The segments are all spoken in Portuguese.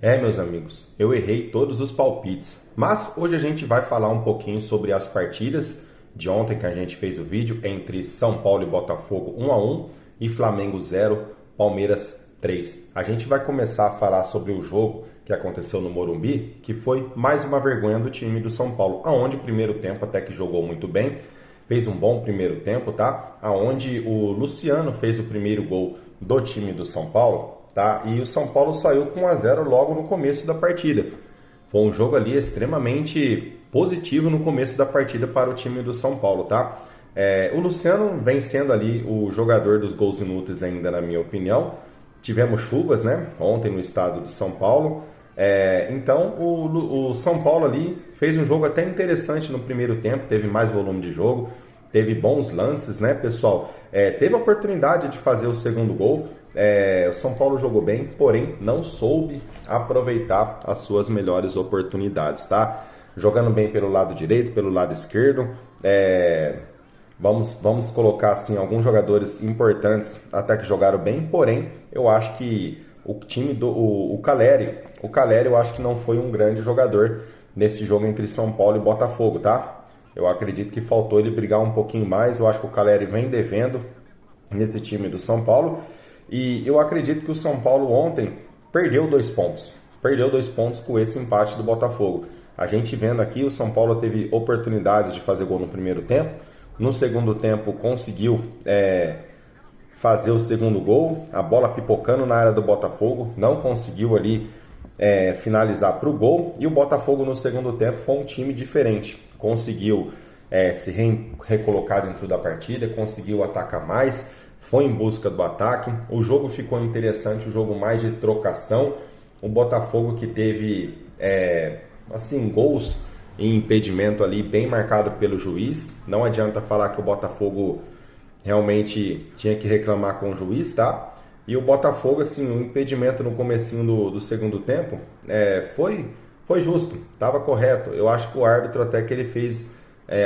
Meus amigos, eu errei todos os palpites, mas hoje a gente vai falar um pouquinho sobre as partidas de ontem que a gente fez o vídeo entre São Paulo e Botafogo 1-1 e Flamengo 0, Palmeiras 3. A gente vai começar a falar sobre o jogo que aconteceu no Morumbi, que foi mais uma vergonha do time do São Paulo, aonde o primeiro tempo até que jogou muito bem, fez um bom primeiro tempo, tá? Aonde o Luciano fez o primeiro gol do time do São Paulo, tá? E o São Paulo saiu com 1-0 logo no começo da partida. Foi um jogo ali extremamente positivo no começo da partida para o time do São Paulo, tá? O Luciano vem sendo ali o jogador dos gols inúteis ainda, na minha opinião. Tivemos chuvas, né? Ontem no estado de São Paulo. Então o São Paulo ali fez um jogo até interessante no primeiro tempo, teve mais volume de jogo, teve bons lances, né, pessoal? Teve a oportunidade de fazer o segundo gol. O São Paulo jogou bem, porém não soube aproveitar as suas melhores oportunidades, tá? Jogando bem pelo lado direito, pelo lado esquerdo. Vamos colocar assim alguns jogadores importantes até que jogaram bem, porém eu acho que o time do o Caleri eu acho que não foi um grande jogador nesse jogo entre São Paulo e Botafogo, tá? Eu acredito que faltou ele brigar um pouquinho mais. Eu acho que o Caleri vem devendo nesse time do São Paulo. E eu acredito que o São Paulo ontem perdeu 2 pontos. Perdeu 2 pontos com esse empate do Botafogo. A gente vendo aqui, o São Paulo teve oportunidades de fazer gol no primeiro tempo. No segundo tempo conseguiu fazer o segundo gol. A bola pipocando na área do Botafogo. Não conseguiu ali finalizar para o gol. E o Botafogo no segundo tempo foi um time diferente. Conseguiu se recolocar dentro da partida, conseguiu atacar mais, foi em busca do ataque. O jogo ficou interessante, o jogo mais de trocação. O Botafogo que teve gols em impedimento ali bem marcado pelo juiz. Não adianta falar que o Botafogo realmente tinha que reclamar com o juiz, tá? E o Botafogo, assim, o impedimento no comecinho do segundo tempo foi justo, estava correto. Eu acho que o árbitro até que ele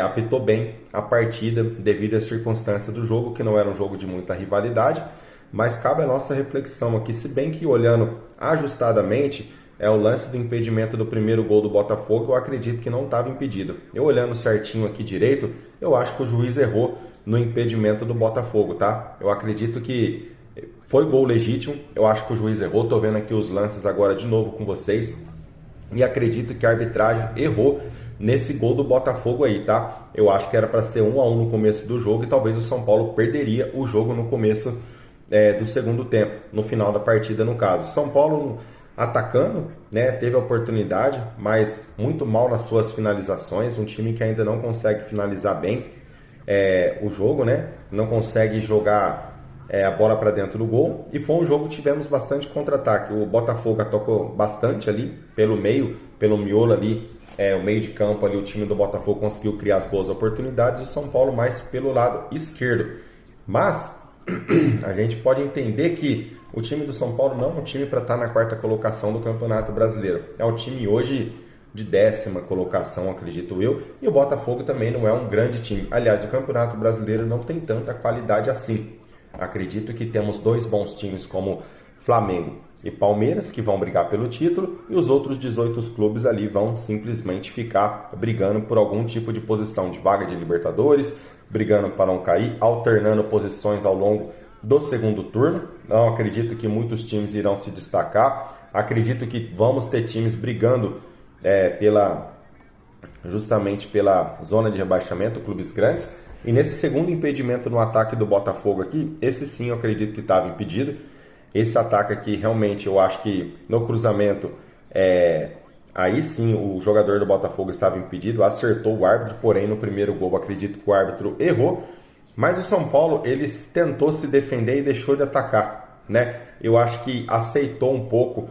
apitou bem a partida devido às circunstâncias do jogo, que não era um jogo de muita rivalidade, mas cabe a nossa reflexão aqui, se bem que olhando ajustadamente, o lance do impedimento do primeiro gol do Botafogo, eu acredito que não estava impedido. Eu olhando certinho aqui direito, eu acho que o juiz errou no impedimento do Botafogo, tá? Eu acredito que foi gol legítimo, eu acho que o juiz errou. Tô vendo aqui os lances agora de novo com vocês e acredito que a arbitragem errou nesse gol do Botafogo aí, tá? Eu acho que era para ser 1-1 no começo do jogo e talvez o São Paulo perderia o jogo no começo do segundo tempo, no final da partida no caso. São Paulo atacando, né? Teve a oportunidade, mas muito mal nas suas finalizações. Um time que ainda não consegue finalizar bem o jogo, né? Não consegue jogar a bola para dentro do gol. E foi um jogo que tivemos bastante contra-ataque. O Botafogo atacou bastante ali pelo meio, pelo miolo ali, o meio de campo ali. O time do Botafogo conseguiu criar as boas oportunidades. O São Paulo mais pelo lado esquerdo. Mas a gente pode entender que o time do São Paulo não é um time para estar na quarta colocação do Campeonato Brasileiro. É um time hoje de 10ª colocação, acredito eu. E o Botafogo também não é um grande time. Aliás, o Campeonato Brasileiro não tem tanta qualidade assim. Acredito que temos 2 bons times como Flamengo e Palmeiras, que vão brigar pelo título, e os outros 18 clubes ali vão simplesmente ficar brigando por algum tipo de posição de vaga de Libertadores, brigando para não cair, alternando posições ao longo do segundo turno. Não acredito que muitos times irão se destacar. Acredito que vamos ter times brigando justamente pela zona de rebaixamento, clubes grandes. E nesse segundo impedimento no ataque do Botafogo aqui, esse sim eu acredito que estava impedido. Esse ataque aqui realmente eu acho que no cruzamento, aí sim o jogador do Botafogo estava impedido, acertou o árbitro, porém no primeiro gol acredito que o árbitro errou. Mas o São Paulo, ele tentou se defender e deixou de atacar, né? Eu acho que aceitou um pouco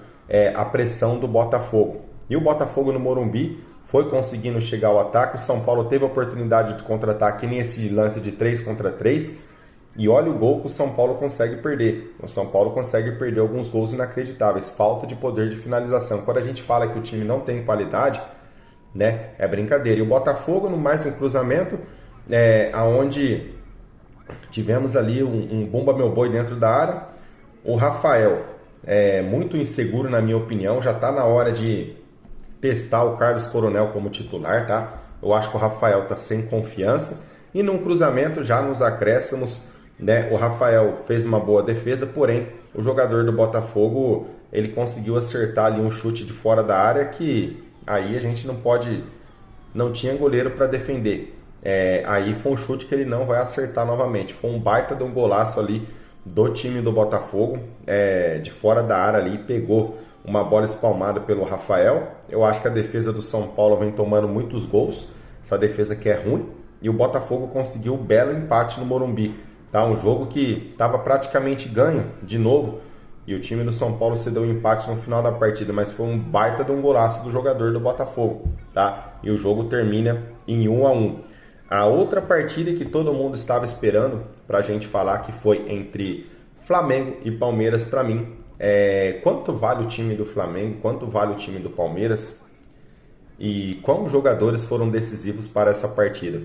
a pressão do Botafogo. E o Botafogo no Morumbi foi conseguindo chegar ao ataque. O São Paulo teve a oportunidade de contra-ataque nesse lance de 3 contra 3. E olha o gol que o São Paulo consegue perder. O São Paulo consegue perder alguns gols inacreditáveis. Falta de poder de finalização. Quando a gente fala que o time não tem qualidade, né, é brincadeira. E o Botafogo, no mais um cruzamento, aonde tivemos ali um bomba meu boi dentro da área. O Rafael muito inseguro na minha opinião. Já está na hora de testar o Carlos Coronel como titular, tá? Eu acho que o Rafael está sem confiança. E num cruzamento, já nos acréscimos, né, o Rafael fez uma boa defesa, porém o jogador do Botafogo ele conseguiu acertar ali um chute de fora da área que aí a gente não tinha goleiro para defender. Aí foi um chute que ele não vai acertar novamente. Foi um baita de um golaço ali do time do Botafogo, de fora da área ali, pegou uma bola espalmada pelo Rafael. Eu acho que a defesa do São Paulo vem tomando muitos gols, essa defesa que é ruim, e o Botafogo conseguiu um belo empate no Morumbi. Tá? Um jogo que estava praticamente ganho de novo, e o time do São Paulo cedeu um empate no final da partida, mas foi um baita de um golaço do jogador do Botafogo. Tá? E o jogo termina em 1-1. A outra partida que todo mundo estava esperando para a gente falar, que foi entre Flamengo e Palmeiras, para mim, quanto vale o time do Flamengo, quanto vale o time do Palmeiras e quais jogadores foram decisivos para essa partida.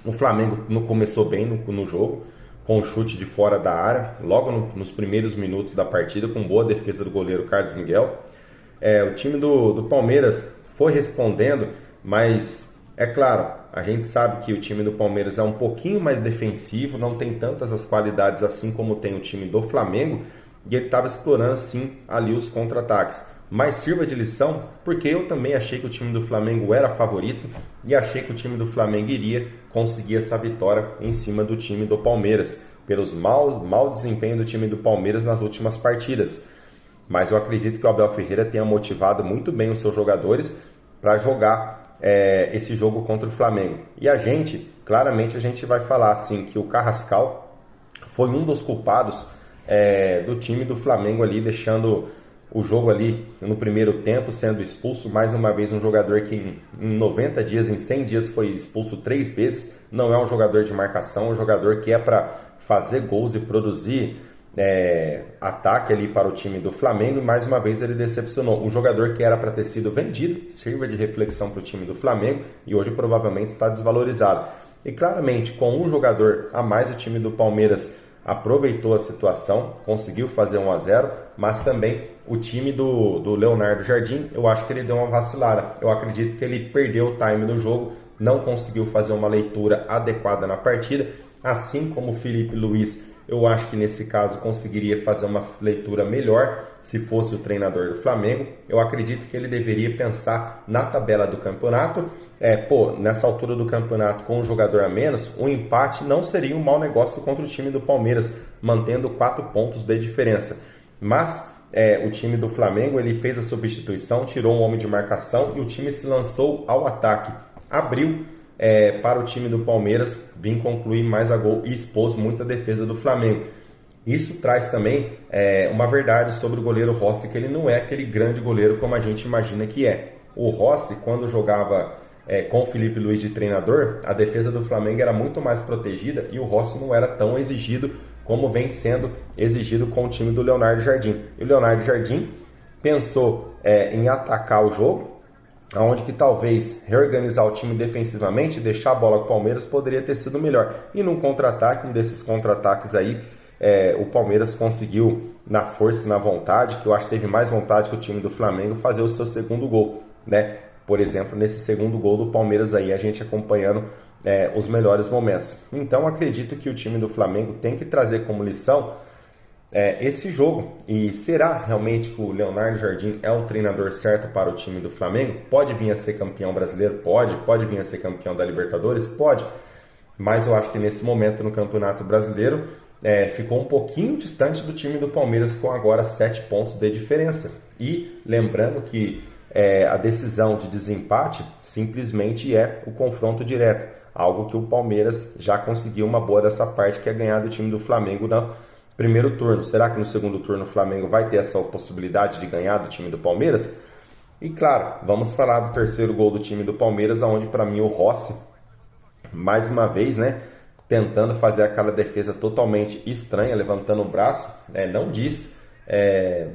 O Flamengo não começou bem no jogo, com o chute de fora da área, logo nos primeiros minutos da partida, com boa defesa do goleiro Carlos Miguel. O time do Palmeiras foi respondendo, mas é claro, a gente sabe que o time do Palmeiras é um pouquinho mais defensivo, não tem tantas as qualidades assim como tem o time do Flamengo, e ele estava explorando sim ali os contra-ataques. Mas sirva de lição, porque eu também achei que o time do Flamengo era favorito e achei que o time do Flamengo iria conseguir essa vitória em cima do time do Palmeiras, pelos mau desempenho do time do Palmeiras nas últimas partidas. Mas eu acredito que o Abel Ferreira tenha motivado muito bem os seus jogadores para jogar esse jogo contra o Flamengo. E claramente a gente vai falar assim que o Carrascal foi um dos culpados do time do Flamengo ali, deixando o jogo ali no primeiro tempo, sendo expulso mais uma vez um jogador que em 90 dias, em 100 dias foi expulso 3 vezes, não é um jogador de marcação, é um jogador que é para fazer gols e produzir ataque ali para o time do Flamengo, e mais uma vez ele decepcionou. Um jogador que era para ter sido vendido, sirva de reflexão para o time do Flamengo, e hoje provavelmente está desvalorizado. E claramente, com um jogador a mais, o time do Palmeiras aproveitou a situação, conseguiu fazer 1-0, mas também o time do Leonardo Jardim, eu acho que ele deu uma vacilada. Eu acredito que ele perdeu o time do jogo, não conseguiu fazer uma leitura adequada na partida, assim como o Felipe Luiz, eu acho que nesse caso conseguiria fazer uma leitura melhor se fosse o treinador do Flamengo. Eu acredito que ele deveria pensar na tabela do campeonato. Nessa altura do campeonato, com um jogador a menos, um empate não seria um mau negócio contra o time do Palmeiras, mantendo 4 pontos de diferença. Mas o time do Flamengo ele fez a substituição, tirou um homem de marcação e o time se lançou ao ataque. Abriu para o time do Palmeiras vir concluir mais a gol e expôs muita defesa do Flamengo. Isso traz também uma verdade sobre o goleiro Rossi, que ele não é aquele grande goleiro como a gente imagina que é. O Rossi, quando jogava com o Felipe Luiz de treinador, a defesa do Flamengo era muito mais protegida e o Rossi não era tão exigido como vem sendo exigido com o time do Leonardo Jardim. E o Leonardo Jardim pensou em atacar o jogo, onde que talvez reorganizar o time defensivamente e deixar a bola com o Palmeiras poderia ter sido melhor. E num contra-ataque, um desses contra-ataques aí, o Palmeiras conseguiu, na força e na vontade, que eu acho que teve mais vontade que o time do Flamengo, fazer o seu segundo gol, né? Por exemplo, nesse segundo gol do Palmeiras aí, a gente acompanhando os melhores momentos. Então, acredito que o time do Flamengo tem que trazer como lição esse jogo. E será realmente que o Leonardo Jardim é o treinador certo para o time do Flamengo? Pode vir a ser campeão brasileiro? Pode vir a ser campeão da Libertadores? Pode. Mas eu acho que nesse momento no Campeonato Brasileiro ficou um pouquinho distante do time do Palmeiras, com agora 7 pontos de diferença. E lembrando que a decisão de desempate simplesmente é o confronto direto, algo que o Palmeiras já conseguiu uma boa dessa parte, que é ganhar do time do Flamengo no primeiro turno. Será que no segundo turno o Flamengo vai ter essa possibilidade de ganhar do time do Palmeiras? E claro, vamos falar do terceiro gol do time do Palmeiras, onde para mim o Rossi, mais uma vez, né, tentando fazer aquela defesa totalmente estranha, levantando o braço, não diz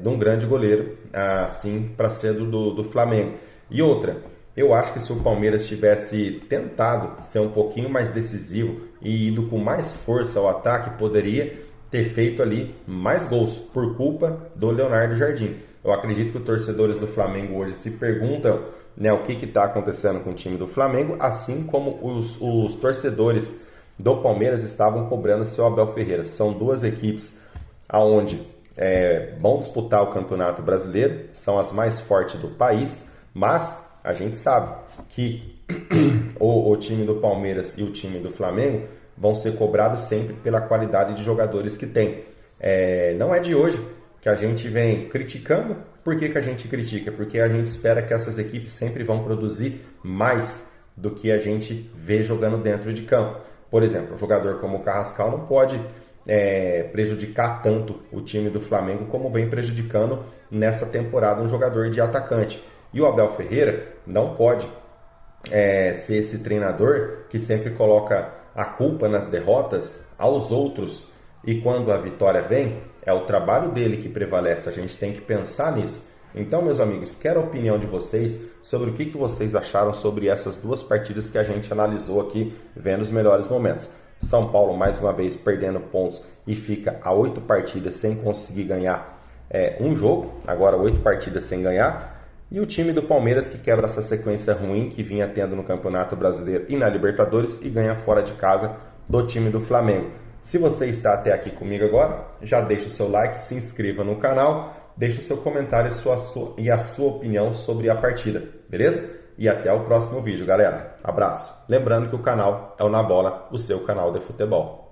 de um grande goleiro, assim, para ser do Flamengo. E outra, eu acho que se o Palmeiras tivesse tentado ser um pouquinho mais decisivo e ido com mais força ao ataque, poderia ter feito ali mais gols por culpa do Leonardo Jardim. Eu acredito que os torcedores do Flamengo hoje se perguntam, né, o que está acontecendo com o time do Flamengo, assim como os torcedores do Palmeiras estavam cobrando seu Abel Ferreira. São duas equipes aonde vão disputar o Campeonato Brasileiro, são as mais fortes do país, mas a gente sabe que o time do Palmeiras e o time do Flamengo vão ser cobrados sempre pela qualidade de jogadores que tem. Não é de hoje que a gente vem criticando. Por que a gente critica? Porque a gente espera que essas equipes sempre vão produzir mais do que a gente vê jogando dentro de campo. Por exemplo, um jogador como o Carrascal não pode prejudicar tanto o time do Flamengo como vem prejudicando nessa temporada um jogador de atacante. E o Abel Ferreira não pode ser esse treinador que sempre coloca a culpa nas derrotas aos outros, e quando a vitória vem, é o trabalho dele que prevalece. A gente tem que pensar nisso. Então, meus amigos, quero a opinião de vocês sobre o que vocês acharam sobre essas duas partidas que a gente analisou aqui, vendo os melhores momentos. São Paulo, mais uma vez, perdendo pontos e fica a 8 partidas sem conseguir ganhar um jogo. Agora 8 partidas sem ganhar. E o time do Palmeiras que quebra essa sequência ruim que vinha tendo no Campeonato Brasileiro e na Libertadores e ganha fora de casa do time do Flamengo. Se você está até aqui comigo agora, já deixa o seu like, se inscreva no canal, deixa o seu comentário e a sua opinião sobre a partida, beleza? E até o próximo vídeo, galera. Abraço. Lembrando que o canal é o Na Bola, o seu canal de futebol.